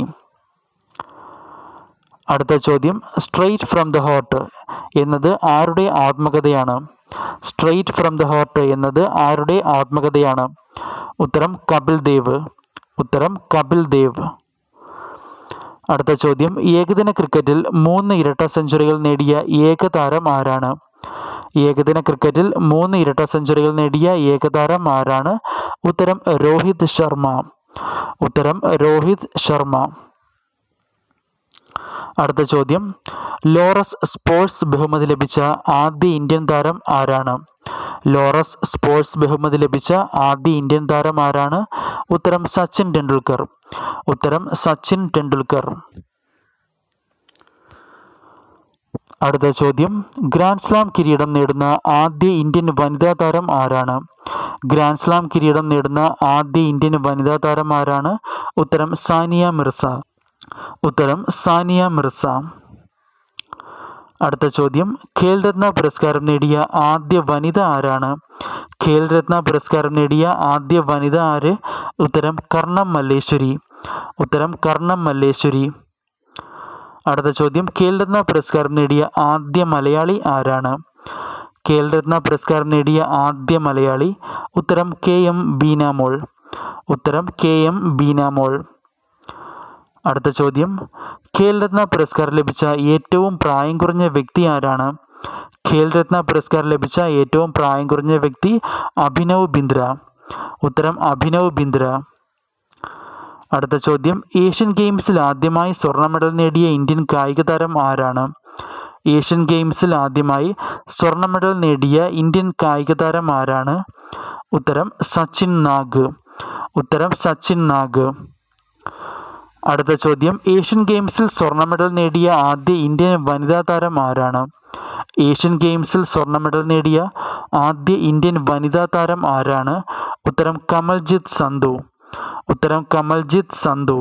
അടുത്ത ചോദ്യം, സ്ട്രെയിറ്റ് ഫ്രം ദ ഹാർട്ട് എന്നത് ആരുടെ ആത്മകഥയാണ്? സ്ട്രെയിറ്റ് ഫ്രം ദ ഹാർട്ട് എന്നത് ആരുടെ ആത്മകഥയാണ്? ഉത്തരം കപിൽ ദേവ്. ഉത്തരം കപിൽ ദേവ്. അടുത്ത ചോദ്യം, ഏകദിന ക്രിക്കറ്റിൽ 3 ഇരട്ട സെഞ്ചുറികൾ നേടിയ ഏക താരം ആരാണ്? ഏകദിന ക്രിക്കറ്റിൽ 3 ഇരട്ട സെഞ്ചുറികൾ നേടിയ ഏക താരം ആരാണ്? ഉത്തരം രോഹിത് ശർമ്മ. ഉത്തരം രോഹിത് ശർമ്മ. അടുത്ത ചോദ്യം, ലോറസ് സ്പോർട്സ് ബഹുമതി ലഭിച്ച ആദ്യ ഇന്ത്യൻ താരം ആരാണ്? ലോറസ് സ്പോർട്സ് ബഹുമതി ലഭിച്ച ആദ്യ ഇന്ത്യൻ താരം ആരാണ്? ഉത്തരം സച്ചിൻ ടെണ്ടുൽക്കർ. ഉത്തരം സച്ചിൻ ടെണ്ടുൽക്കർ. അടുത്ത ചോദ്യം, ഗ്രാൻഡ് സ്ലാം കിരീടം നേടുന്ന ആദ്യ ഇന്ത്യൻ വനിതാ താരം ആരാണ്? ഗ്രാൻഡ് സ്ലാം കിരീടം നേടുന്ന ആദ്യ ഇന്ത്യൻ വനിതാ താരം ആരാണ്? ഉത്തരം സാനിയ മിർസ. ഉത്തരം സാനിയ മിർസ. അടുത്ത ചോദ്യം, ഖേൽരത്ന പുരസ്കാരം നേടിയ ആദ്യ വനിത ആരാണ്? ഖേൽരത്ന പുരസ്കാരം നേടിയ ആദ്യ വനിത ആര്? ഉത്തരം കർണം മല്ലേശ്വരി. ഉത്തരം കർണം മല്ലേശ്വരി. അടുത്ത ചോദ്യം, ഖേൽരത്ന പുരസ്കാരം നേടിയ ആദ്യ മലയാളി ആരാണ്? ഖേൽരത്ന പുരസ്കാരം നേടിയ ആദ്യ മലയാളി. ഉത്തരം KM ബീനാമോൾ. ഉത്തരം KM ബീനാമോൾ. അടുത്ത ചോദ്യം, ഖേൽരത്ന പുരസ്കാരം ലഭിച്ച ഏറ്റവും പ്രായം കുറഞ്ഞ വ്യക്തി ആരാണ്? ഖേൽരത്ന പുരസ്കാരം ലഭിച്ച ഏറ്റവും പ്രായം കുറഞ്ഞ വ്യക്തി അഭിനവ് ബിന്ദ്ര. ഉത്തരം അഭിനവ് ബിന്ദ്ര. അടുത്ത ചോദ്യം, ഏഷ്യൻ ഗെയിംസിൽ ആദ്യമായി സ്വർണ്ണ മെഡൽ നേടിയ ഇന്ത്യൻ കായിക താരം ആരാണ്? ഏഷ്യൻ ഗെയിംസിൽ ആദ്യമായി സ്വർണ്ണ മെഡൽ നേടിയ ഇന്ത്യൻ കായിക താരം ആരാണ്? ഉത്തരം സച്ചിൻ നാഗ്. ഉത്തരം സച്ചിൻ നാഗ്. അടുത്ത ചോദ്യം, ഏഷ്യൻ ഗെയിംസിൽ സ്വർണ്ണ മെഡൽ നേടിയ ആദ്യ ഇന്ത്യൻ വനിതാ താരം ആരാണ്? ഏഷ്യൻ ഗെയിംസിൽ സ്വർണ്ണ മെഡൽ നേടിയ ആദ്യ ഇന്ത്യൻ വനിതാ താരം ആരാണ്? ഉത്തരം കമൽജിത്ത് സന്ധു. ഉത്തരം കമൽജിത്ത് സന്ധു.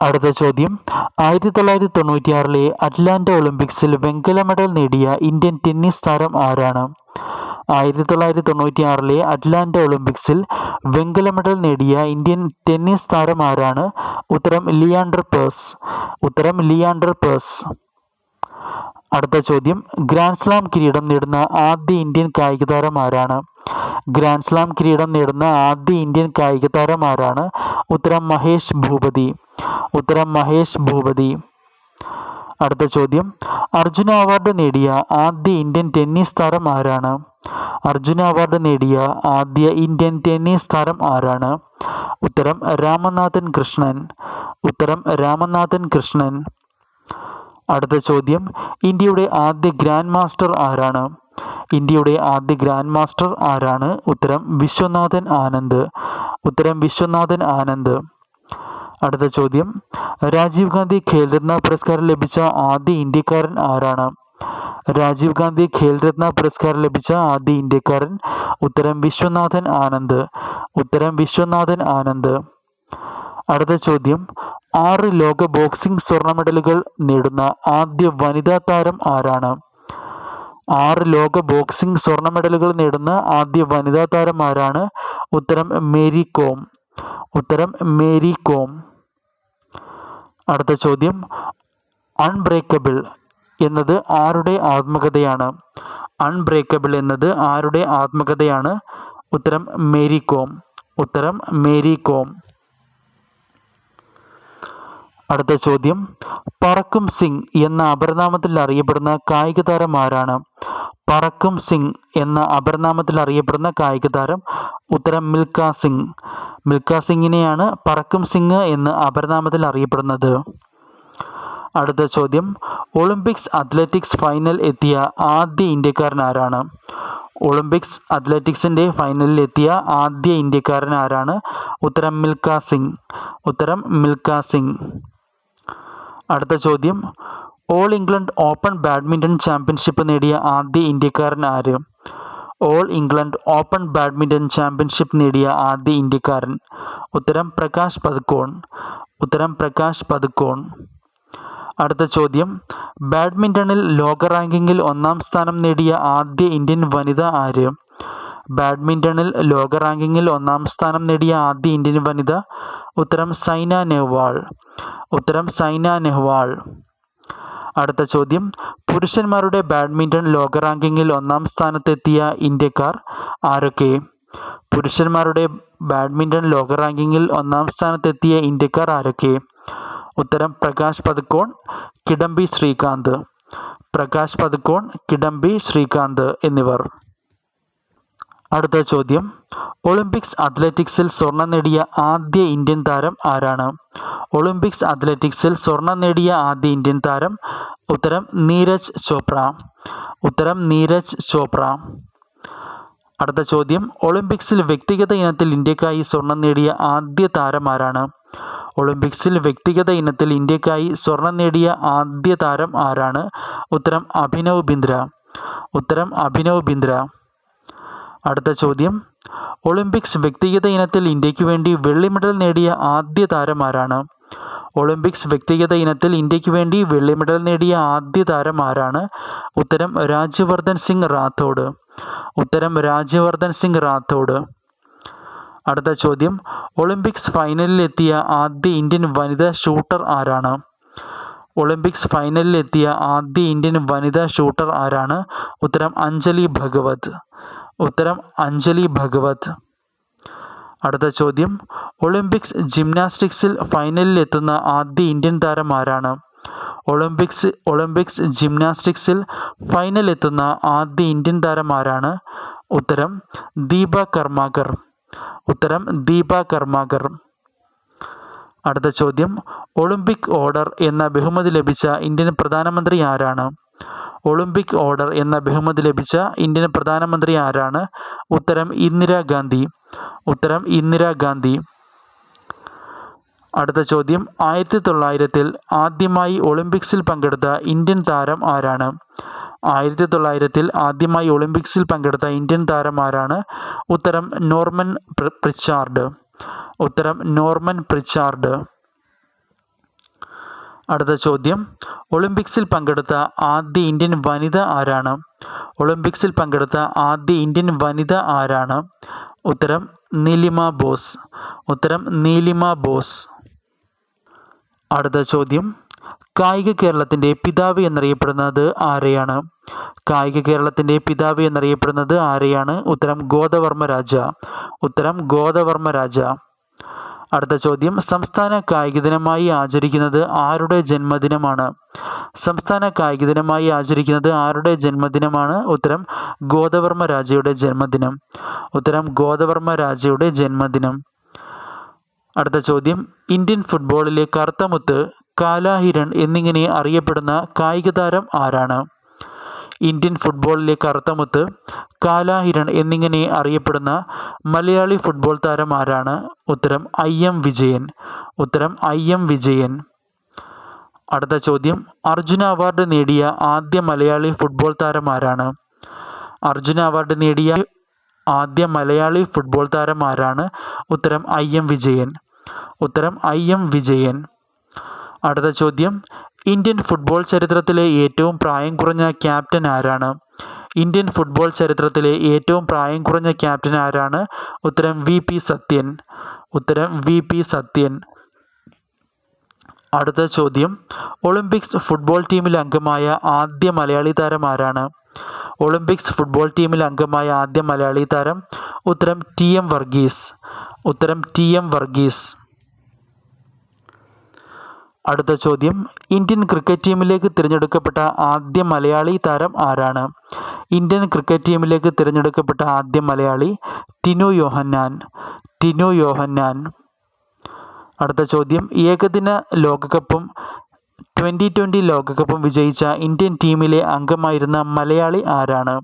അടുത്ത ചോദ്യം, 1996 അറ്റ്ലാന്റ ഒളിമ്പിക്സിൽ വെങ്കല മെഡൽ നേടിയ ഇന്ത്യൻ ടെന്നീസ് താരം ആരാണ്? 1996 അറ്റ്ലാന്റ ഒളിമ്പിക്സിൽ വെങ്കല മെഡൽ നേടിയ ഇന്ത്യൻ ടെന്നീസ് താരം ആരാണ്? ഉത്തരം ലിയാൻഡർ പേഴ്സ്. ഉത്തരം ലിയാൻഡർ പേഴ്സ്. അടുത്ത ചോദ്യം, ഗ്രാൻഡ് സ്ലാം കിരീടം നേടുന്ന ആദ്യ ഇന്ത്യൻ കായിക താരം ആരാണ്? ഗ്രാൻഡ് സ്ലാം കിരീടം നേടുന്ന ആദ്യ ഇന്ത്യൻ കായിക താരം ആരാണ്? ഉത്തരം മഹേഷ് ഭൂപതി. ഉത്തരം മഹേഷ് ഭൂപതി. അടുത്ത ചോദ്യം, അർജുന അവാർഡ് നേടിയ ആദ്യ ഇന്ത്യൻ ടെന്നീസ് താരം ആരാണ്? അർജുന അവാർഡ് നേടിയ ആദ്യ ഇന്ത്യൻ ടെന്നീസ് താരം ആരാണ്? ഉത്തരം രാമനാഥൻ കൃഷ്ണൻ. ഉത്തരം രാമനാഥൻ കൃഷ്ണൻ. അടുത്ത ചോദ്യം, ഇന്ത്യയുടെ ആദ്യ ഗ്രാൻഡ് മാസ്റ്റർ ആരാണ്? ഇന്ത്യയുടെ ആദ്യ ഗ്രാൻഡ് മാസ്റ്റർ ആരാണ്? ഉത്തരം വിശ്വനാഥൻ ആനന്ദ്. ഉത്തരം വിശ്വനാഥൻ ആനന്ദ്. അടുത്ത ചോദ്യം, രാജീവ് ഗാന്ധി ഖേൽരത്ന പുരസ്കാരം ലഭിച്ച ആദ്യ ഇന്ത്യക്കാരൻ ആരാണ്? രാജീവ് ഗാന്ധി ഖേൽരത്ന പുരസ്കാരം ലഭിച്ച ആദ്യ ഇന്ത്യക്കാരൻ. ഉത്തരം വിശ്വനാഥൻ ആനന്ദ്. ഉത്തരം വിശ്വനാഥൻ ആനന്ദ്. അടുത്ത ചോദ്യം, 6 ലോക ബോക്സിംഗ് സ്വർണ്ണ മെഡലുകൾ നേടുന്ന ആദ്യ വനിതാ താരം ആരാണ്? 6 ലോക ബോക്സിംഗ് സ്വർണ്ണ മെഡലുകൾ നേടുന്ന ആദ്യ വനിതാ താരം ആരാണ്? ഉത്തരം മേരി കോം. ഉത്തരം മേരി കോം. അടുത്ത ചോദ്യം, അൺബ്രേക്കബിൾ എന്നത് ആരുടെ ആത്മകഥയാണ്? അൺബ്രേക്കബിൾ എന്നത് ആരുടെ ആത്മകഥയാണ്? ഉത്തരം മേരി കോം. ഉത്തരം മേരി കോം. അടുത്ത ചോദ്യം, പറക്കും സിംഗ് എന്ന അപരനാമത്തിൽ അറിയപ്പെടുന്ന കായിക താരം ആരാണ്? പറക്കും സിംഗ് എന്ന അപരനാമത്തിൽ അറിയപ്പെടുന്ന കായിക താരം. ഉത്തരം മിൽഖ സിംഗ്. മിൽഖ സിംഗിനെയാണ് പറക്കും സിംഗ് എന്ന് അപരനാമത്തിൽ അറിയപ്പെടുന്നത്. അടുത്ത ചോദ്യം, ഒളിമ്പിക്സ് അത്ലറ്റിക്സ് ഫൈനൽ എത്തിയ ആദ്യ ഇന്ത്യക്കാരൻ ആരാണ്? ഒളിമ്പിക്സ് അത്ലറ്റിക്സിൻ്റെ ഫൈനലിൽ എത്തിയ ആദ്യ ഇന്ത്യക്കാരൻ ആരാണ്? ഉത്തരം മിൽഖ സിംഗ്. ഉത്തരം മിൽഖ സിംഗ്. അടുത്ത ചോദ്യം, all England open badminton championship നേടിയ ആദ്യ ഇന്ത്യക്കാരൻ ആര്? All England open badminton championship നേടിയ ആദ്യ ഇന്ത്യക്കാരൻ. ഉത്തരം പ്രകാശ് പദുക്കോൺ. ഉത്തരം പ്രകാശ് പദുക്കോൺ. അടുത്ത ചോദ്യം, ബാഡ്മിൻ്റണിൽ ലോക റാങ്കിങ്ങിൽ 1-ാം സ്ഥാനം നേടിയ ആദ്യ ഇന്ത്യൻ വനിത ആര്? ബാഡ്മിൻ്റണിൽ ലോക റാങ്കിങ്ങിൽ 1-ാം സ്ഥാനം നേടിയ ആദ്യ ഇന്ത്യൻ വനിത. ഉത്തരം സൈന നെഹ്വാൾ. ഉത്തരം സൈന നെഹ്വാൾ. അടുത്ത ചോദ്യം, പുരുഷന്മാരുടെ ബാഡ്മിൻ്റൺ ലോക റാങ്കിങ്ങിൽ 1-ാം സ്ഥാനത്തെത്തിയ ഇന്ത്യക്കാർ ആരൊക്കെ? പുരുഷന്മാരുടെ ബാഡ്മിൻ്റൺ ലോക റാങ്കിങ്ങിൽ 1-ാം സ്ഥാനത്തെത്തിയ ഇന്ത്യക്കാർ ആരൊക്കെ? ഉത്തരം പ്രകാശ് പദുക്കോൺ, കിഡംബി ശ്രീകാന്ത്. പ്രകാശ് പദുക്കോൺ, കിഡംബി ശ്രീകാന്ത് എന്നിവർ. അടുത്ത ചോദ്യം, ഒളിമ്പിക്സ് അത്ലറ്റിക്സിൽ സ്വർണം നേടിയ ആദ്യ ഇന്ത്യൻ താരം ആരാണ്? ഒളിമ്പിക്സ് അത്ലറ്റിക്സിൽ സ്വർണം നേടിയ ആദ്യ ഇന്ത്യൻ താരം. ഉത്തരം നീരജ് ചോപ്ര. ഉത്തരം നീരജ് ചോപ്ര. അടുത്ത ചോദ്യം, ഒളിമ്പിക്സിൽ വ്യക്തിഗത ഇനത്തിൽ ഇന്ത്യക്കായി സ്വർണം നേടിയ ആദ്യ താരം ആരാണ്? ഒളിമ്പിക്സിൽ വ്യക്തിഗത ഇനത്തിൽ ഇന്ത്യക്കായി സ്വർണം നേടിയ ആദ്യ താരം ആരാണ്? ഉത്തരം അഭിനവ് ബിന്ദ്ര. ഉത്തരം അഭിനവ് ബിന്ദ്ര. അടുത്ത ചോദ്യം, ഒളിമ്പിക്സ് വ്യക്തിഗത ഇനത്തിൽ ഇന്ത്യക്ക് വേണ്ടി വെള്ളി മെഡൽ നേടിയ ആദ്യ താരം ആരാണ്? ഒളിമ്പിക്സ് വ്യക്തിഗത ഇനത്തിൽ ഇന്ത്യക്ക് വേണ്ടി വെള്ളി മെഡൽ നേടിയ ആദ്യ താരം ആരാണ്? ഉത്തരം രാജ്യവർദ്ധൻ സിംഗ് റാത്തോഡ്. ഉത്തരം രാജ്യവർദ്ധൻ സിംഗ് റാത്തോഡ്. അടുത്ത ചോദ്യം, ഒളിമ്പിക്സ് ഫൈനലിലെത്തിയ ആദ്യ ഇന്ത്യൻ വനിതാ ഷൂട്ടർ ആരാണ്? ഒളിമ്പിക്സ് ഫൈനലിലെത്തിയ ആദ്യ ഇന്ത്യൻ വനിതാ ഷൂട്ടർ ആരാണ്? ഉത്തരം അഞ്ജലി ഭഗവത്. ഉത്തരം അഞ്ജലി ഭഗവത്. അടുത്ത ചോദ്യം, ഒളിമ്പിക്സ് ജിംനാസ്റ്റിക്സിൽ ഫൈനലിലെത്തുന്ന ആദ്യ ഇന്ത്യൻ താരം ആരാണ്? ഒളിമ്പിക്സ് ജിംനാസ്റ്റിക്സിൽ ഫൈനലെത്തുന്ന ആദ്യ ഇന്ത്യൻ താരം ആരാണ്? ഉത്തരം ദീപ കർമാകർ. ഉത്തരം ദീപ കർമാകർ. അടുത്ത ചോദ്യം, ഒളിമ്പിക് ഓർഡർ എന്ന ബഹുമതി ലഭിച്ച ഇന്ത്യൻ പ്രധാനമന്ത്രി ആരാണ്? ഒളിമ്പിക് ഓർഡർ എന്ന ബഹുമതി ലഭിച്ച ഇന്ത്യൻ പ്രധാനമന്ത്രി ആരാണ്? ഉത്തരം ഇന്ദിരാഗാന്ധി. ഉത്തരം ഇന്ദിരാഗാന്ധി. അടുത്ത ചോദ്യം, 1900 ആദ്യമായി ഒളിമ്പിക്സിൽ പങ്കെടുത്ത ഇന്ത്യൻ താരം ആരാണ്? 1900 ആദ്യമായി ഒളിമ്പിക്സിൽ പങ്കെടുത്ത ഇന്ത്യൻ താരം ആരാണ്? ഉത്തരം നോർമൻ പ്രിച്ചാർഡ്. ഉത്തരം നോർമൻ പ്രിച്ചാർഡ്. അടുത്ത ചോദ്യം, ഒളിമ്പിക്സിൽ പങ്കെടുത്ത ആദ്യ ഇന്ത്യൻ വനിത ആരാണ്? ഒളിമ്പിക്സിൽ പങ്കെടുത്ത ആദ്യ ഇന്ത്യൻ വനിത ആരാണ്? ഉത്തരം നീലിമ ബോസ്. ഉത്തരം നീലിമ ബോസ്. അടുത്ത ചോദ്യം, കായിക കേരളത്തിൻ്റെ പിതാവ് എന്നറിയപ്പെടുന്നത് ആരെയാണ്? കായിക കേരളത്തിൻ്റെ പിതാവ് എന്നറിയപ്പെടുന്നത് ആരെയാണ്? ഉത്തരം ഗോദവർമ്മ രാജ. ഉത്തരം ഗോദവർമ്മ രാജ. അടുത്ത ചോദ്യം, സംസ്ഥാന കായിക ദിനമായി ആചരിക്കുന്നത് ആരുടെ ജന്മദിനമാണ്? സംസ്ഥാന കായിക ദിനമായി ആചരിക്കുന്നത് ആരുടെ ജന്മദിനമാണ്? ഉത്തരം ഗോദവർമ്മ രാജയുടെ ജന്മദിനം. ഉത്തരം ഗോദവർമ്മ രാജയുടെ ജന്മദിനം. അടുത്ത ചോദ്യം, ഇന്ത്യൻ ഫുട്ബോളിലെ കറുത്തമുത്ത്, കാലാഹിരൺ എന്നിങ്ങനെ അറിയപ്പെടുന്ന കായിക താരം ആരാണ്? ഇന്ത്യൻ ഫുട്ബോളിലെ കറുത്തമുത്ത്, കാലാഹിരൺ എന്നിങ്ങനെ അറിയപ്പെടുന്ന മലയാളി ഫുട്ബോൾ താരം ആരാണ്? ഉത്തരം IM വിജയൻ. ഉത്തരം IM വിജയൻ. അടുത്ത ചോദ്യം, അർജുന അവാർഡ് നേടിയ ആദ്യ മലയാളി ഫുട്ബോൾ താരം ആരാണ്? അർജുന അവാർഡ് നേടിയ ആദ്യ മലയാളി ഫുട്ബോൾ താരം ആരാണ്? ഉത്തരം IM വിജയൻ. ഉത്തരം IM വിജയൻ. അടുത്ത ചോദ്യം, ഇന്ത്യൻ ഫുട്ബോൾ ചരിത്രത്തിലെ ഏറ്റവും പ്രായം കുറഞ്ഞ ക്യാപ്റ്റൻ ആരാണ്? ഇന്ത്യൻ ഫുട്ബോൾ ചരിത്രത്തിലെ ഏറ്റവും പ്രായം കുറഞ്ഞ ക്യാപ്റ്റൻ ആരാണ്? ഉത്തരം VP സത്യൻ. ഉത്തരം VP സത്യൻ. അടുത്ത ചോദ്യം, ഒളിമ്പിക്സ് ഫുട്ബോൾ ടീമിൽ അംഗമായ ആദ്യ മലയാളി താരം ആരാണ്? ഒളിമ്പിക്സ് ഫുട്ബോൾ ടീമിൽ അംഗമായ ആദ്യ മലയാളി താരം? ഉത്തരം TM വർഗീസ്. ഉത്തരം TM വർഗീസ്. അടുത്ത ചോദ്യം, ഇന്ത്യൻ ക്രിക്കറ്റ് ടീമിലേക്ക് തിരഞ്ഞെടുക്കപ്പെട്ട ആദ്യ മലയാളി താരം ആരാണ്? ഇന്ത്യൻ ക്രിക്കറ്റ് ടീമിലേക്ക് തിരഞ്ഞെടുക്കപ്പെട്ട ആദ്യ മലയാളി ടിനു യോഹന്നാൻ. ടിനു യോഹന്നാൻ. അടുത്ത ചോദ്യം, ഏകദിന ലോകകപ്പും 2020 ലോകകപ്പും വിജയിച്ച ഇന്ത്യൻ ടീമിലെ അംഗമായിരുന്ന മലയാളി ആരാണ്?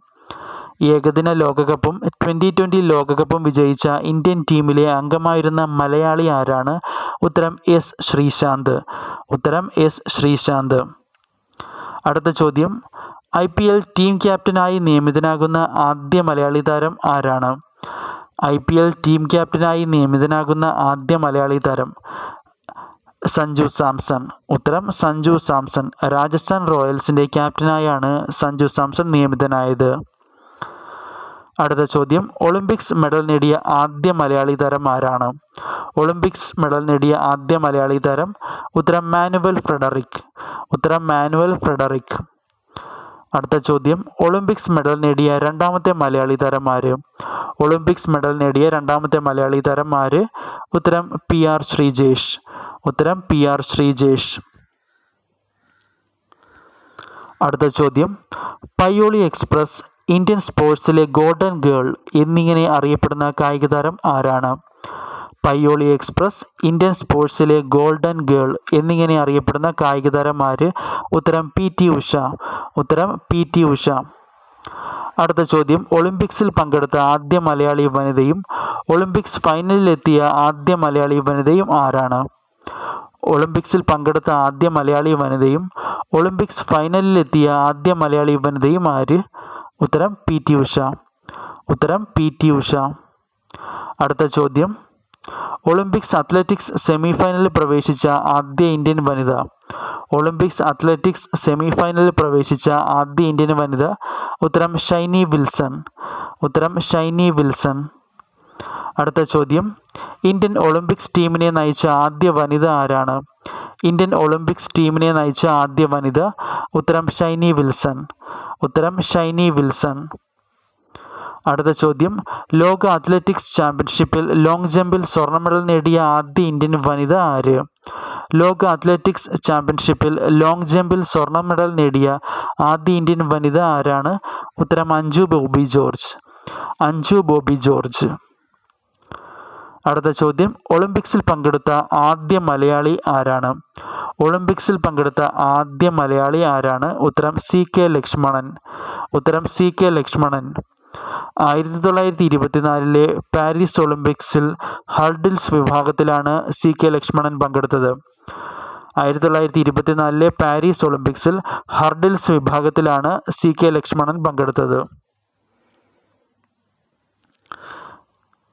ഏകദിന ലോകകപ്പും 2020 ലോകകപ്പും വിജയിച്ച ഇന്ത്യൻ ടീമിലെ അംഗമായിരുന്ന മലയാളി ആരാണ്? ഉത്തരം S ശ്രീശാന്ത്. ഉത്തരം S ശ്രീശാന്ത്. അടുത്ത ചോദ്യം, IPL ടീം ക്യാപ്റ്റനായി നിയമിതനാകുന്ന ആദ്യ മലയാളി താരം ആരാണ്? IPL ടീം ക്യാപ്റ്റനായി നിയമിതനാകുന്ന ആദ്യ മലയാളി താരം? സഞ്ജു സാംസൺ. ഉത്തരം സഞ്ജു സാംസൺ. രാജസ്ഥാൻ റോയൽസിൻ്റെ ക്യാപ്റ്റനായാണ് സഞ്ജു സാംസൺ നിയമിതനായത്. അടുത്ത ചോദ്യം, ഒളിമ്പിക്സ് മെഡൽ നേടിയ ആദ്യ മലയാളി താരം ആരാണ്? ഒളിമ്പിക്സ് മെഡൽ നേടിയ ആദ്യ മലയാളി താരം? ഉത്തരം മാനുവൽ ഫ്രെഡറിക്. ഉത്തരം മാനുവൽ ഫ്രെഡറിക്. അടുത്ത ചോദ്യം, ഒളിമ്പിക്സ് മെഡൽ നേടിയ രണ്ടാമത്തെ മലയാളി താരം ആര്? ഒളിമ്പിക്സ് മെഡൽ നേടിയ രണ്ടാമത്തെ മലയാളി താരം ആര്? ഉത്തരം PR ശ്രീജേഷ്. ഉത്തരം PR ശ്രീജേഷ്. അടുത്ത ചോദ്യം, പയ്യോളി എക്സ്പ്രസ്, ഇന്ത്യൻ സ്പോർട്സിലെ ഗോൾഡൻ ഗേൾ എന്നിങ്ങനെ അറിയപ്പെടുന്ന കായിക താരം ആരാണ്? പയ്യോളി എക്സ്പ്രസ്, ഇന്ത്യൻ സ്പോർട്സിലെ ഗോൾഡൻ ഗേൾ എന്നിങ്ങനെ അറിയപ്പെടുന്ന കായിക താരം ആര്? ഉത്തരം PT ഉഷ. ഉത്തരം PT ഉഷ. അടുത്ത ചോദ്യം, ഒളിമ്പിക്സിൽ പങ്കെടുത്ത ആദ്യ മലയാളി വനിതയും ഒളിമ്പിക്സ് ഫൈനലിലെത്തിയ ആദ്യ മലയാളി വനിതയും ആരാണ്? ഒളിമ്പിക്സിൽ പങ്കെടുത്ത ആദ്യ മലയാളി വനിതയും ഒളിമ്പിക്സ് ഫൈനലിലെത്തിയ ആദ്യ മലയാളി വനിതയും ആര്? ഉത്തരം PT ഉഷ. ഉത്തരം PT ഉഷ. അടുത്ത ചോദ്യം, ഒളിമ്പിക്സ് അത്ലറ്റിക്സ് സെമിഫൈനലിൽ പ്രവേശിച്ച ആദ്യ ഇന്ത്യൻ വനിത. ഒളിമ്പിക്സ് അത്ലറ്റിക്സ് സെമിഫൈനലിൽ പ്രവേശിച്ച ആദ്യ ഇന്ത്യൻ വനിത. ഉത്തരം ഷൈനി വിൽസൺ. ഉത്തരം ഷൈനി വിൽസൺ. അടുത്ത ചോദ്യം, ഇന്ത്യൻ ഒളിമ്പിക്സ് ടീമിനെ നയിച്ച ആദ്യ വനിത ആരാണ്? ഇന്ത്യൻ ഒളിമ്പിക്സ് ടീമിനെ നയിച്ച ആദ്യ വനിത. ഉത്തരം ഷൈനി വിൽസൺ. ഉത്തരം ഷൈനി വിൽസൺ. അടുത്ത ചോദ്യം, ലോക അത്ലറ്റിക്സ് ചാമ്പ്യൻഷിപ്പിൽ ലോങ് ജമ്പിൽ സ്വർണ്ണ മെഡൽ നേടിയ ആദ്യ ഇന്ത്യൻ വനിത ആര്? ലോക അത്ലറ്റിക്സ് ചാമ്പ്യൻഷിപ്പിൽ ലോങ് ജമ്പിൽ സ്വർണ്ണ മെഡൽ നേടിയ ആദ്യ ഇന്ത്യൻ വനിത ആരാണ്? ഉത്തരം അഞ്ജു ബോബി ജോർജ്. അഞ്ജു ബോബി ജോർജ്. അടുത്ത ചോദ്യം, ഒളിമ്പിക്സിൽ പങ്കെടുത്ത ആദ്യ മലയാളി ആരാണ്? ഒളിമ്പിക്സിൽ പങ്കെടുത്ത ആദ്യ മലയാളി ആരാണ്? ഉത്തരം CK ലക്ഷ്മണൻ. ഉത്തരം CK ലക്ഷ്മണൻ. 1924 പാരീസ് ഒളിമ്പിക്സിൽ ഹർഡിൽസ് വിഭാഗത്തിലാണ് CK ലക്ഷ്മണൻ പങ്കെടുത്തത്. 1924 പാരീസ് ഒളിമ്പിക്സിൽ ഹർഡിൽസ് വിഭാഗത്തിലാണ് CK ലക്ഷ്മണൻ പങ്കെടുത്തത്.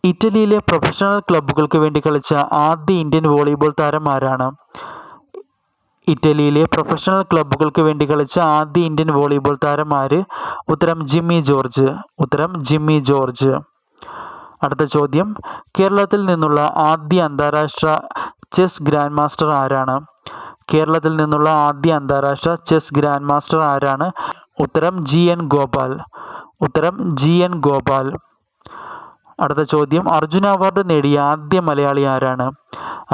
ഇറ്റലിയിലെ പ്രൊഫഷണൽ ക്ലബ്ബുകൾക്ക് വേണ്ടി കളിച്ച ആദ്യ ഇന്ത്യൻ വോളിബോൾ താരം ആരാണ്? ഇറ്റലിയിലെ പ്രൊഫഷണൽ ക്ലബ്ബുകൾക്ക് വേണ്ടി കളിച്ച ആദ്യ ഇന്ത്യൻ വോളിബോൾ താരം ആര്? ഉത്തരം ജിമ്മി ജോർജ്. ഉത്തരം ജിമ്മി ജോർജ്. അടുത്ത ചോദ്യം, കേരളത്തിൽ നിന്നുള്ള ആദ്യ അന്താരാഷ്ട്ര ചെസ് ഗ്രാൻഡ് മാസ്റ്റർ ആരാണ്? കേരളത്തിൽ നിന്നുള്ള ആദ്യ അന്താരാഷ്ട്ര ചെസ് ഗ്രാൻഡ് മാസ്റ്റർ ആരാണ്? ഉത്തരം GN ഗോപാൽ. ഉത്തരം GN ഗോപാൽ. അടുത്ത ചോദ്യം, അർജുന അവാർഡ് നേടിയ ആദ്യ മലയാളി ആരാണ്?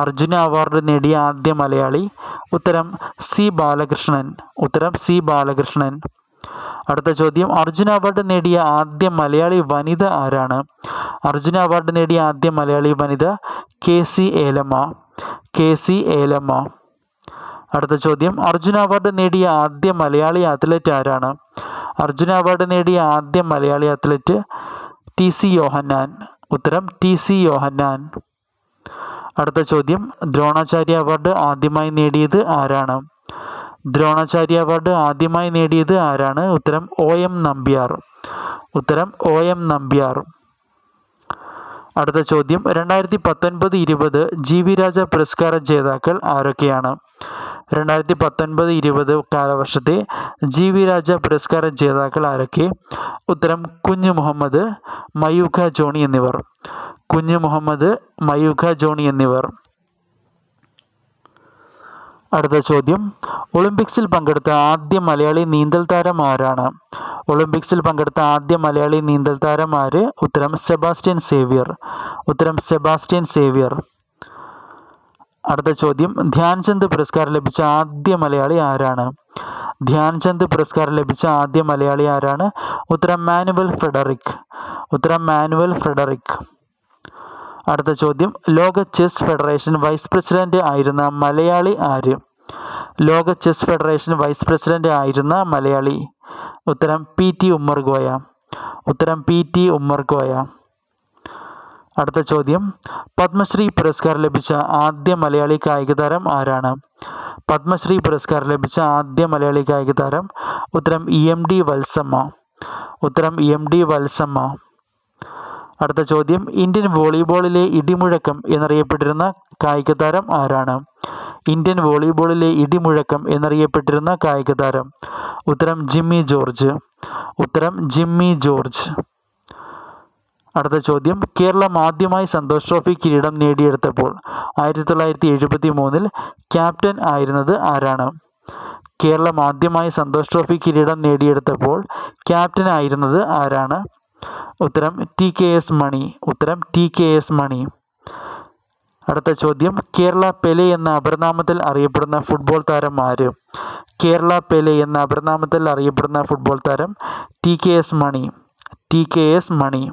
അർജുന അവാർഡ് നേടിയ ആദ്യ മലയാളി. ഉത്തരം C ബാലകൃഷ്ണൻ. ഉത്തരം C ബാലകൃഷ്ണൻ. അടുത്ത ചോദ്യം, അർജുന അവാർഡ് നേടിയ ആദ്യ മലയാളി വനിത ആരാണ്? അർജുന അവാർഡ് നേടിയ ആദ്യ മലയാളി വനിത KC ഏലമ്മ. KC ഏലമ്മ. അടുത്ത ചോദ്യം, അർജുന അവാർഡ് നേടിയ ആദ്യ മലയാളി അത്ലറ്റ് ആരാണ്? അർജുന അവാർഡ് നേടിയ ആദ്യ മലയാളി അത്ലറ്റ് TC യോഹന്നാൻ. ഉത്തരം TC യോഹന്നാൻ. അടുത്ത ചോദ്യം, ദ്രോണാചാര്യ അവാർഡ് ആദ്യമായി നേടിയത് ആരാണ്? ദ്രോണാചാര്യ അവാർഡ് ആദ്യമായി നേടിയത് ആരാണ്? ഉത്തരം OM നമ്പ്യാർ. ഉത്തരം OM നമ്പ്യാർ. അടുത്ത ചോദ്യം, 2019-20 GV രാജ പുരസ്കാര ജേതാക്കൾ ആരൊക്കെയാണ്? 2019-20 കാലവർഷത്തെ GV രാജ പുരസ്കാര ജേതാക്കൾ ആരൊക്കെ? ഉത്തരം കുഞ്ഞു മുഹമ്മദ്, മയൂഖ ജോണി എന്നിവർ. കുഞ്ഞു മുഹമ്മദ്, മയൂഖ ജോണി എന്നിവർ. അടുത്ത ചോദ്യം, ഒളിമ്പിക്സിൽ പങ്കെടുത്ത ആദ്യ മലയാളി നീന്തൽ താരം ആരാണ്? ഒളിമ്പിക്സിൽ പങ്കെടുത്ത ആദ്യ മലയാളി നീന്തൽ താരം ആര്? ഉത്തരം സെബാസ്റ്റ്യൻ സേവ്യർ. ഉത്തരം സെബാസ്റ്റ്യൻ സേവ്യർ. അടുത്ത ചോദ്യം, ധ്യാൻചന്ദ് പുരസ്കാരം ലഭിച്ച ആദ്യ മലയാളി ആരാണ്? ധ്യാൻചന്ദ് പുരസ്കാരം ലഭിച്ച ആദ്യ മലയാളി ആരാണ്? ഉത്തരം മാനുവൽ ഫ്രെഡറിക്. ഉത്തരം മാനുവൽ ഫ്രെഡറിക്. അടുത്ത ചോദ്യം, ലോക ചെസ് ഫെഡറേഷൻ വൈസ് പ്രസിഡന്റ് ആയിരുന്ന മലയാളി ആര്? ലോക ചെസ് ഫെഡറേഷൻ വൈസ് പ്രസിഡന്റ് ആയിരുന്ന മലയാളി. ഉത്തരം PT ഉമ്മർകോയ. ഉത്തരം PT ഉമ്മർകോയ. അടുത്ത ചോദ്യം, പത്മശ്രീ പുരസ്കാരം ലഭിച്ച ആദ്യ മലയാളി കായിക താരം ആരാണ്? പത്മശ്രീ പുരസ്കാരം ലഭിച്ച ആദ്യ മലയാളി കായിക താരം. ഉത്തരം EMD വത്സമ്മ. ഉത്തരം EMD വത്സമ്മ. അടുത്ത ചോദ്യം, ഇന്ത്യൻ വോളിബോളിലെ ഇടിമുഴക്കം എന്നറിയപ്പെട്ടിരുന്ന കായിക താരം ആരാണ്? ഇന്ത്യൻ വോളിബോളിലെ ഇടിമുഴക്കം എന്നറിയപ്പെട്ടിരുന്ന കായിക താരം. ഉത്തരം ജിമ്മി ജോർജ്. ഉത്തരം ജിമ്മി ജോർജ്. അടുത്ത ചോദ്യം, കേരളം ആദ്യമായി സന്തോഷ് ട്രോഫി കിരീടം നേടിയെടുത്തപ്പോൾ 1973 ക്യാപ്റ്റൻ ആയിരുന്നത് ആരാണ്? കേരളം ആദ്യമായി സന്തോഷ് ട്രോഫി കിരീടം നേടിയെടുത്തപ്പോൾ ക്യാപ്റ്റൻ ആയിരുന്നത് ആരാണ്? ഉത്തരം TKS മണി. ഉത്തരം TKS മണി. അടുത്ത ചോദ്യം, കേരള പെലെ എന്ന അപരനാമത്തിൽ അറിയപ്പെടുന്ന ഫുട്ബോൾ താരം ആര്? കേരള പെലെ എന്ന അപരനാമത്തിൽ അറിയപ്പെടുന്ന ഫുട്ബോൾ താരം TKS മണി. TKS മണി.